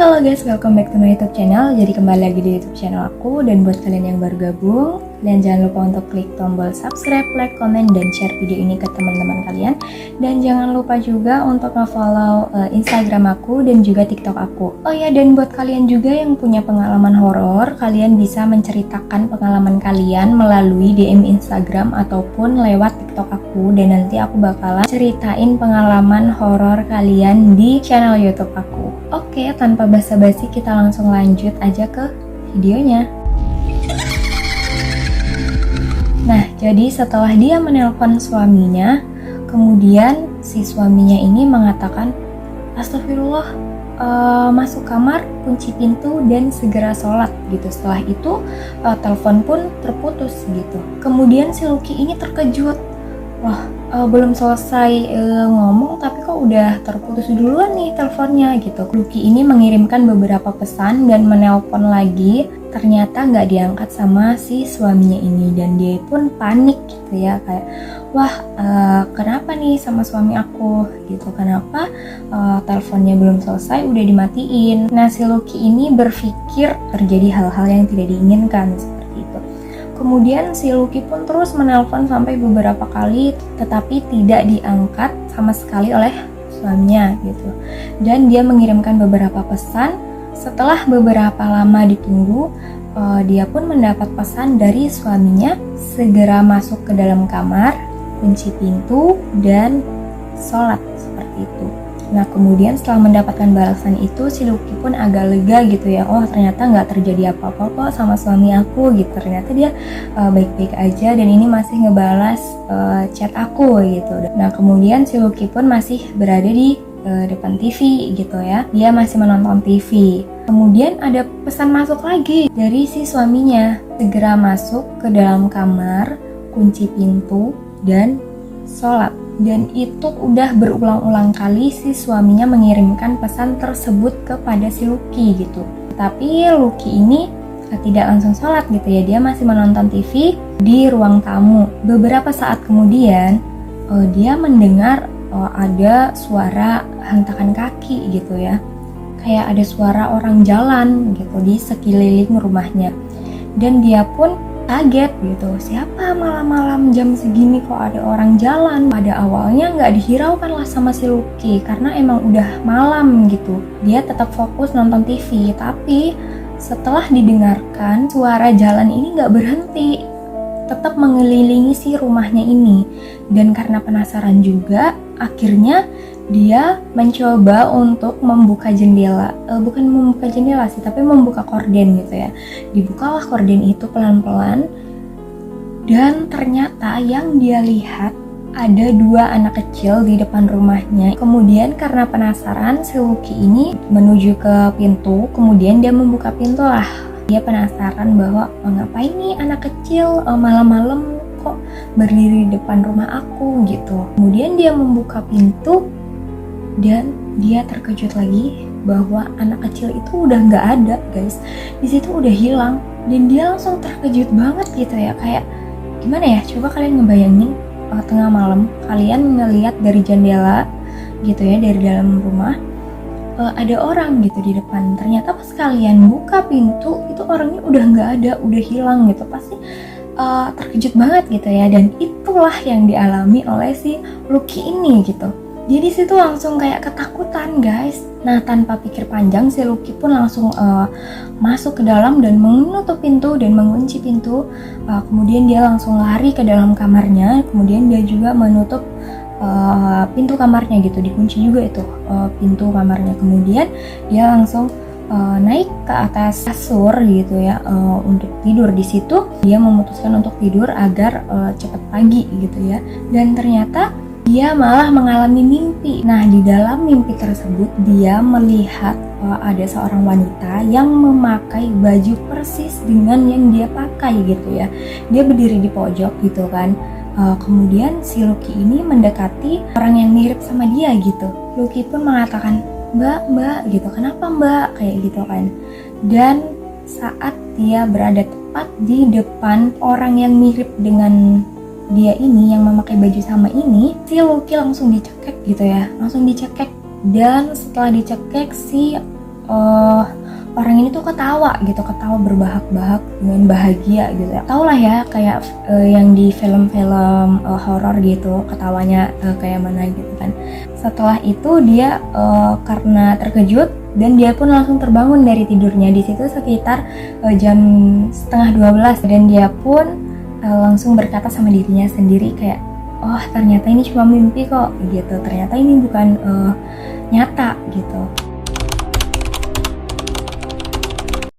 Halo guys, welcome back to my YouTube channel. Jadi kembali lagi di YouTube channel aku. Dan buat kalian yang baru gabung, kalian jangan lupa untuk klik tombol subscribe, like, komen, dan share video ini ke teman-teman kalian. Dan jangan lupa juga untuk nge-follow Instagram aku dan juga TikTok aku. Oh ya, dan buat kalian juga yang punya pengalaman horor, kalian bisa menceritakan pengalaman kalian melalui DM Instagram ataupun lewat TikTok aku. Dan nanti aku bakalan ceritain pengalaman horor kalian di channel YouTube aku. Oke, tanpa basa-basi kita langsung lanjut aja ke videonya. Nah, jadi setelah dia menelpon suaminya, kemudian si suaminya ini mengatakan, "Astagfirullah, masuk kamar, kunci pintu, dan segera sholat," gitu. Setelah itu, telepon pun terputus gitu. Kemudian si Lucky ini terkejut. Wah, belum selesai ngomong tapi kok udah terputus duluan nih teleponnya gitu. Lucky ini mengirimkan beberapa pesan dan menelpon lagi, ternyata nggak diangkat sama si suaminya ini. Dan dia pun panik gitu ya, kayak wah, kenapa nih sama suami aku gitu, kenapa teleponnya belum selesai udah dimatiin. Nah, si Lucky ini berpikir terjadi hal-hal yang tidak diinginkan seperti itu. Kemudian si Lucky pun terus menelpon sampai beberapa kali, tetapi tidak diangkat sama sekali oleh suaminya gitu. Dan dia mengirimkan beberapa pesan. Setelah beberapa lama ditunggu, dia pun mendapat pesan dari suaminya, segera masuk ke dalam kamar, kunci pintu, dan sholat seperti itu. Nah, kemudian setelah mendapatkan balasan itu, si Lucky pun agak lega gitu ya. Oh, ternyata nggak terjadi apa-apa kok sama suami aku gitu. Ternyata dia baik-baik aja dan ini masih ngebalas chat aku gitu. Nah, kemudian si Lucky pun masih berada di depan TV gitu ya. Dia masih menonton TV. Kemudian ada pesan masuk lagi dari si suaminya. Segera masuk ke dalam kamar, kunci pintu, dan sholat. Dan itu udah berulang-ulang kali si suaminya mengirimkan pesan tersebut kepada si Lucky gitu. Tapi Lucky ini tidak langsung sholat gitu ya. Dia masih menonton TV di ruang tamu. Beberapa saat kemudian dia mendengar ada suara hentakan kaki gitu ya. Kayak ada suara orang jalan gitu di sekeliling rumahnya. Dan dia pun kaget gitu, siapa malam-malam jam segini kok ada orang jalan. Pada awalnya nggak dihiraukan lah sama si Lucky karena emang udah malam gitu. Dia tetap fokus nonton TV, tapi setelah didengarkan suara jalan ini nggak berhenti, tetap mengelilingi si rumahnya ini. Dan karena penasaran juga, akhirnya dia mencoba untuk membuka jendela, bukan membuka jendela sih, tapi membuka korden gitu ya. Dibukalah korden itu pelan-pelan, dan ternyata yang dia lihat ada dua anak kecil di depan rumahnya. Kemudian karena penasaran, si Lucky ini menuju ke pintu, kemudian dia membuka pintu lah. Dia penasaran bahwa ngapain nih anak kecil malam-malam kok berdiri di depan rumah aku gitu. Kemudian dia membuka pintu, dan dia terkejut lagi bahwa anak kecil itu udah nggak ada, guys. Di situ udah hilang, dan dia langsung terkejut banget gitu ya. Kayak gimana ya? Coba kalian ngebayangin tengah malam kalian ngelihat dari jendela gitu ya, dari dalam rumah ada orang gitu di depan. Ternyata pas kalian buka pintu itu orangnya udah nggak ada, udah hilang gitu. Pasti terkejut banget gitu ya. Dan itulah yang dialami oleh si Lucky ini gitu. Jadi situ langsung kayak ketakutan, guys. Nah, tanpa pikir panjang, si Lucky pun langsung masuk ke dalam dan menutup pintu dan mengunci pintu. Kemudian dia langsung lari ke dalam kamarnya. Kemudian dia juga menutup pintu kamarnya gitu, dikunci juga itu pintu kamarnya. Kemudian dia langsung naik ke atas kasur gitu ya, untuk tidur. Di situ dia memutuskan untuk tidur agar cepat pagi gitu ya. Dan ternyata dia malah mengalami mimpi. Nah, di dalam mimpi tersebut dia melihat ada seorang wanita yang memakai baju persis dengan yang dia pakai gitu ya. Dia berdiri di pojok gitu kan. Kemudian si Lucky ini mendekati orang yang mirip sama dia gitu. Lucky pun mengatakan, Mbak gitu, kenapa Mbak? Kayak gitu kan. Dan saat dia berada tepat di depan orang yang mirip dengan dia ini, yang memakai baju sama ini, si Lucky langsung dicekek gitu ya, langsung dicekek. Dan setelah dicekek, si orang ini tuh ketawa berbahak-bahak dengan bahagia gitu ya. Tau lah ya kayak yang di film-film horor gitu, ketawanya kayak mana gitu kan. Setelah itu dia karena terkejut dan dia pun langsung terbangun dari tidurnya. Di situ sekitar jam setengah 12 dan dia pun langsung berkata sama dirinya sendiri kayak, oh ternyata ini cuma mimpi kok gitu, ternyata ini bukan nyata gitu.